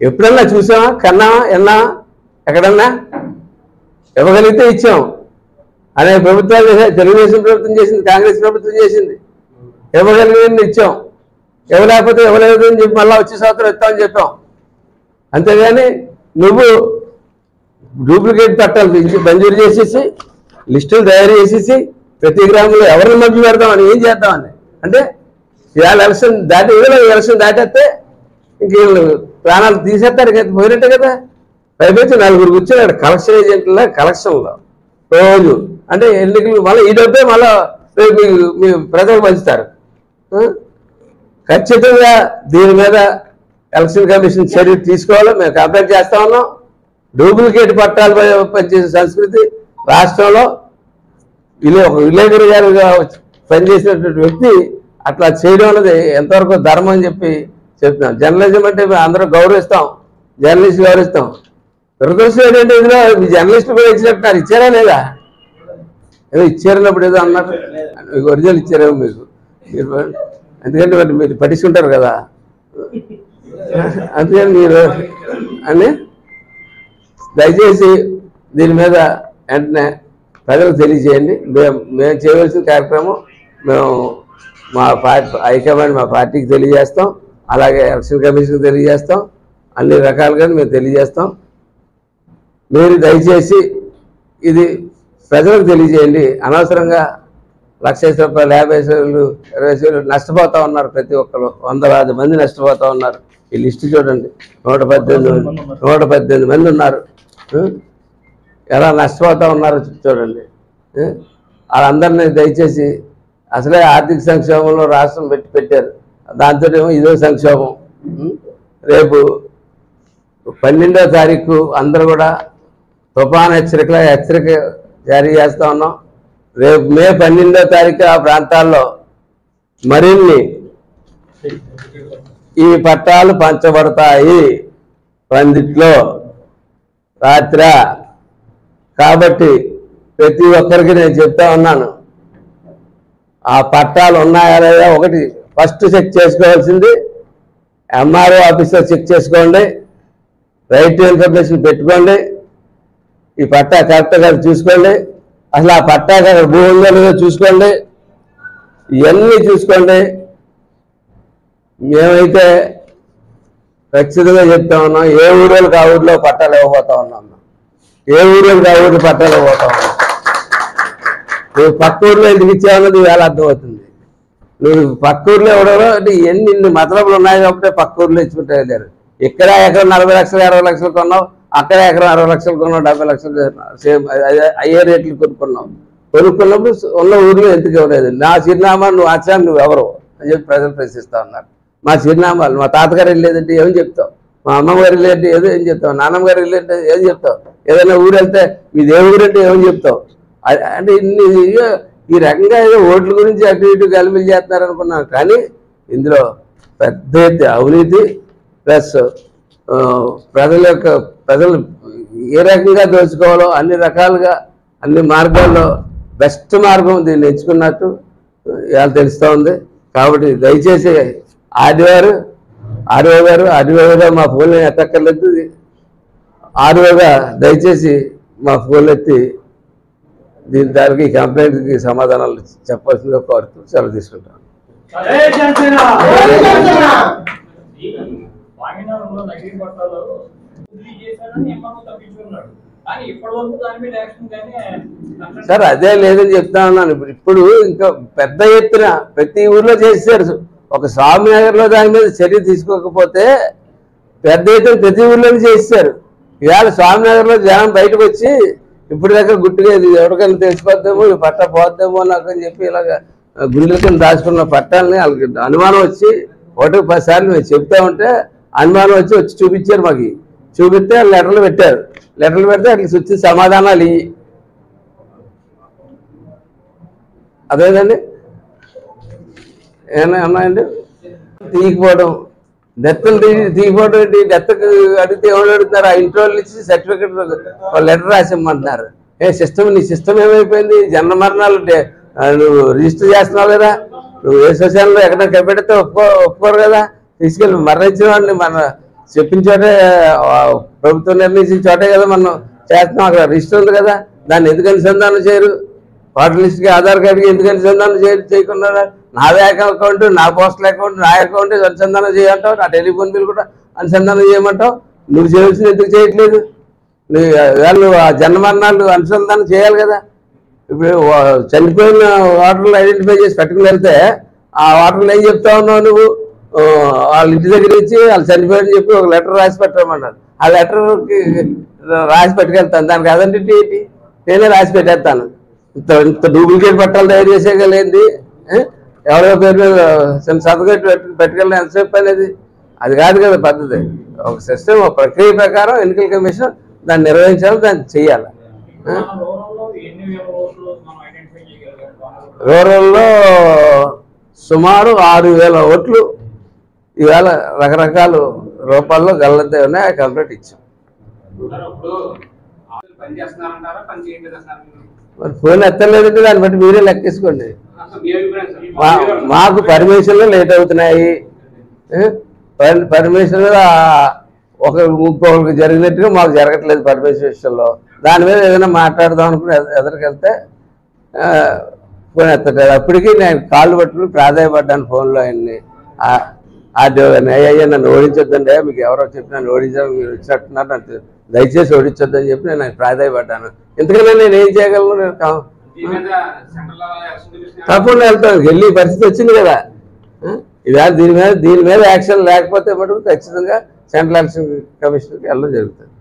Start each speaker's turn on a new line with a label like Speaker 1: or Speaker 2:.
Speaker 1: ఎప్పుడన్నా చూసామా, కన్నామా, ఎన్నామా? ఎక్కడన్నా ఇవ్వగలిగితే ఇచ్చాం. అనేక ప్రభుత్వాలు చేశారు. తెలుగుదేశం ప్రభుత్వం చేసింది, కాంగ్రెస్ ప్రభుత్వం చేసింది. ఇవ్వగలిగింది ఇచ్చాం. ఇవ్వలేకపోతే ఇవ్వలేదు అని చెప్పి మళ్ళీ వచ్చే సంవత్సరం ఇస్తామని చెప్పాం. అంతేగాని నువ్వు డూప్లికేట్ పట్టాలు మంజూరు చేసేసి లిస్టులు తయారు చేసేసి ప్రతి గ్రామంలో ఎవరిని మధ్య పెడతామని, ఏం చేద్దామని అంటే ఇవాళ ఎలక్షన్ దాటేస్తే ఇంక వీళ్ళు ప్రాణాలు తీసేస్తారు కదా, పోయినట్టే కదా. పైపెచ్చి నలుగురు కూర్చొని కలెక్షన్ ఏజెంట్ల కలెక్షన్లో రోజు అంటే ఎన్నికలు మళ్ళీ ఈ డబ్బే మళ్ళీ మీ ప్రజలకు పంచుతారు. ఖచ్చితంగా దీని మీద ఎలక్షన్ కమిషన్ చర్య తీసుకోవాలో మేము కంప్లైంట్ చేస్తా ఉన్నాం. డూప్లికేట్ పట్టాలు పనిచేసే సంస్కృతి రాష్ట్రంలో ఒక విలేకరి గారుగా పనిచేసినటువంటి వ్యక్తి అట్లా చేయడం అనేది ఎంతవరకు ధర్మం అని చెప్పి చెప్తున్నాం. జర్నలిజం అంటే అందరూ గౌరవిస్తాం, జర్నలిస్ట్ గౌరవిస్తాం. దురదృష్టం ఏంటంటే ఇందులో మీ జర్నలిస్టు కూడా ఇచ్చినట్టున్నారు. ఇచ్చారా లేదా? ఏదో ఇచ్చారన్నప్పుడు ఏదో అన్నారు, మీకు ఒరిజినల్ ఇచ్చారేమో మీకు. ఎందుకంటే మరి మీరు పట్టించుకుంటారు కదా, అందుకని మీరు అని దయచేసి దీని మీద వెంటనే ప్రజలకు తెలియజేయండి. మేము చేయవలసిన కార్యక్రమం మేము మా పార్టీ హైకమాండ్ మా పార్టీకి తెలియజేస్తాం, అలాగే ఎలక్షన్ కమిషన్కి తెలియజేస్తాం, అన్ని రకాలుగా మేము తెలియజేస్తాం. మీరు దయచేసి ఇది ప్రజలకు తెలియజేయండి. అనవసరంగా 1,00,000 రూపాయలు, 50,000, 20,000 నష్టపోతూ ఉన్నారు. ప్రతి ఒక్కరు 100 మంది నష్టపోతూ ఉన్నారు. ఈ లిస్టు చూడండి, 118 మంది ఉన్నారు. ఎలా నష్టపోతూ ఉన్నారో చూడండి. వాళ్ళందరినీ దయచేసి అసలే ఆర్థిక సంక్షోభంలో రాష్ట్రం పెట్టారు, దాంతో ఏమో ఇదో సంక్షోభం. రేపు 12వ తారీఖు అందరూ కూడా తుఫాను హెచ్చరిక జారీ చేస్తూ ఉన్నాం. రేపు మే 12వ తారీఖు ఆ ప్రాంతాల్లో మరిన్ని ఈ పట్టాలు పంచబడతాయి పందిట్లో రాత్రి. కాబట్టి ప్రతి ఒక్కరికి నేను చెప్తా ఉన్నాను, ఆ పట్టాలు ఉన్నాయా లేదా ఒకటి ఫస్ట్ చెక్ చేసుకోవాల్సింది ఎంఆర్ఓ ఆఫీస్లో చెక్ చేసుకోండి, రైట్ టు ఇన్ఫర్మేషన్ పెట్టుకోండి, ఈ పట్టా కరెక్ట్గా చూసుకోండి, అసలు ఆ పట్టా అక్కడ భూమి ఉందో లేదో చూసుకోండి, ఇవన్నీ చూసుకోండి. మేమైతే ఖచ్చితంగా చెప్తా ఉన్నాం, ఏ ఊళ్ళోకి ఆ ఊళ్ళో పట్టాలు ఇవ్వబోతా ఉన్నాం, ఏ ఊళ్ళోకి ఆ ఊళ్ళో పట్టాలు ఇవ్వబోతా ఉన్నాం. నువ్వు పక్క ఊర్లో ఎందుకు ఇచ్చావన్నది వేళ అర్థమవుతుంది. నువ్వు పక్క ఊర్లో ఇవ్వడంలో అంటే ఇన్ని మతలబులు ఉన్నాయి కాబట్టి పక్క ఊర్లో ఇచ్చుకుంటే వెళ్ళారు. ఇక్కడ ఎకరం 40 లక్షలు 60 లక్షలు కొన్నావు, అక్కడ ఎకరం 60 లక్షలు కొన్నావు, 70 లక్షలు సేమ్ అయ్యే రేట్లు కొనుక్కున్నప్పుడు ఉన్న ఊర్లో ఎందుకు ఇవ్వలేదు? నా చిరునామా నువ్వు ఆచారం నువ్వు ఎవరు అని చెప్పి ప్రజలు ప్రశ్నిస్తా ఉన్నారు. మా చిరునామాలు మా తాతగారు వెళ్ళేదంటే ఏం చెప్తావు, మా అమ్మగారు వెళ్ళేదంటే ఏం చెప్తావు, నాన్నగారు వెళ్ళేదంటే ఏం చెప్తావు, ఏదైనా ఊరు వెళ్తే మీది ఏ ఊరు అంటే ఏమని చెప్తావు? అంటే ఇన్ని ఈ రకంగా ఏదో ఓట్ల గురించి అటు ఇటు గలిమిలు చేస్తున్నారు అనుకున్నాను. కానీ ఇందులో పెద్ద ఎత్తి అవినీతి ప్లస్ ప్రజలు ఏ రకంగా దోచుకోవాలో అన్ని రకాలుగా అన్ని మార్గాల్లో బెస్ట్ మార్గం దీన్ని ఎంచుకున్నట్టు ఇవాళ తెలుస్తూ ఉంది. కాబట్టి దయచేసి ఆర్ఓ గారు మా ఫోన్లు ఎత్తక్కర్లేదు, ఆర్ఓగా దయచేసి మా ఫోన్లు ఎత్తి దానికి కంప్లైంట్కి సమాధానాలు చెప్పాల్సిందిగా కోరుతూ సెలవు తీసుకుంటాను. సార్ అదే లేదని చెప్తా ఉన్నాను. ఇప్పుడు ఇంకా పెద్ద ఎత్తున ప్రతి ఊర్లో చేశారు. ఒక స్వామినగర్లో దాని మీద చర్య తీసుకోకపోతే పెద్ద ఎత్తున ప్రతి ఊర్లోనే చేశారు. ఇవాళ స్వామినగర్లో జనం బయటకు వచ్చి ఇప్పుడు దగ్గర గుట్టుగా ఎవరికైనా తెలిసిపోద్దేమో, ఈ పట్ట పోద్దేమో నాకు అని చెప్పి ఇలాగ గుండెల కింద దాచుకున్న పట్టాలని వాళ్ళకి అనుమానం వచ్చి 1-10 సార్లు మేము చెప్తా ఉంటే అనుమానం వచ్చి చూపించారు. మాకు చూపిస్తే లెటర్లు పెట్టారు. లెటర్లు పెడితే అట్లా వచ్చి సమాధానాలు ఇవి అదేదండి ఏమైనా ఉన్నాయండి. తీగిపోవడం, డెత్తులు తీగిపోవడం ఏంటి? డెత్కి అడిగితే ఎవరు అడుగుతున్నారు? ఆ ఇంట్లో ఇచ్చి సర్టిఫికెట్ లెటర్ రాసిమ్మంటున్నారు. నీ సిస్టమ్ ఏమైపోయింది? జన్మ మరణాలు నువ్వు రిజిస్టర్ చేస్తున్నావు కదా, నువ్వు ఏ సోషల్లో ఎక్కడ పెడితే ఒప్పుకోరు కదా. తీసుకెళ్ళి మరణించిన వాడిని మన చెప్పిన చోటే ప్రభుత్వం నిర్ణయించిన చోటే కదా మనం చేస్తున్నాం. అక్కడ రిజిస్టర్ ఉంది కదా, దాన్ని ఎందుకు అనుసంధానం చేయరు? ఓటర్ లిస్ట్కి ఆధార్ కార్డుకి ఎందుకు అనుసంధానం చేయకుండా నా బ్యాంక్ అకౌంట్, నా పోస్టల్ అకౌంట్, నా అకౌంట్ అనుసంధానం చేయంటావు, నా టెలిఫోన్ బిల్ కూడా అనుసంధానం చేయమంటావు. నువ్వు చేయవలసింది ఎందుకు చేయట్లేదు? వాళ్ళు ఆ జన్మరణాలు అనుసంధానం చేయాలి కదా. ఇప్పుడు చనిపోయిన ఓటర్లు ఐడెంటిఫై చేసి పెట్టుకుని వెళ్తే ఆ ఓటర్లు ఏం చెప్తా ఉన్నావు నువ్వు? వాళ్ళ ఇంటి దగ్గర ఇచ్చి వాళ్ళు చనిపోయారని చెప్పి ఒక లెటర్ రాసి పెట్టమన్నారు. ఆ లెటర్కి రాసి పెట్టుకెళ్తాను, దానికి అదంటే ఏంటి? నేనే రాసి పెట్టేస్తాను. ఇంత డూప్లికేట్ పట్టాలు తయారు చేసేయగలేంది? ఎవరో పేరు మీద సర్టిఫికేట్ పెట్టుకెళ్ళిన ఎంతసేపు అనేది? అది కాదు కదా పద్ధతి. ఒక సిస్టమ్, ఒక ప్రక్రియ ప్రకారం ఎన్నికల కమిషన్ దాన్ని నిర్వహించాలి, దాన్ని చెయ్యాలి. రూరల్లో సుమారు 6,000 ఓట్లు ఈవేళ రకరకాల రూపాల్లో గల్లంతే ఉన్నాయి. ఆ కంప్లీట్ ఇచ్చాం. మరి ఫోన్ ఎత్తలేదంటే దాన్ని బట్టి మీరే లెక్కేసుకోండి. మాకు పర్మిషన్లు లేట్ అవుతున్నాయి. పర్మిషన్లు ఇంకొకరికి జరిగినట్టుగా మాకు జరగట్లేదు పర్మిషన్ విషయంలో. దాని మీద ఏదైనా మాట్లాడదాం అనుకుని ఎదురుకెళ్తే ఫోన్ ఎత్తట్లేదు. అప్పటికి నేను కాళ్ళు పట్టుకుని ప్రాధాయపడ్డాను ఫోన్లో ఆయన్ని. అయ్యా నన్ను ఓడించొద్దండి, మీకు ఎవరో చెప్పి నన్ను ఓడించారు, మీరు వచ్చినట్టున్నారు, నన్ను దయచేసి ఓడించొద్దని చెప్పి నేను ప్రాధాయపడ్డాను. ఎందుకంటే నేను ఏం చేయగలను? తప్పకుండా వెళ్తాను. వెళ్ళి పరిస్థితి వచ్చింది కదా. ఇవాళ దీని మీద యాక్షన్ లేకపోతే మటుకు ఖచ్చితంగా సెంట్రల్ ఎలక్షన్ కమిషన్కి వెళ్ళడం జరుగుతుంది.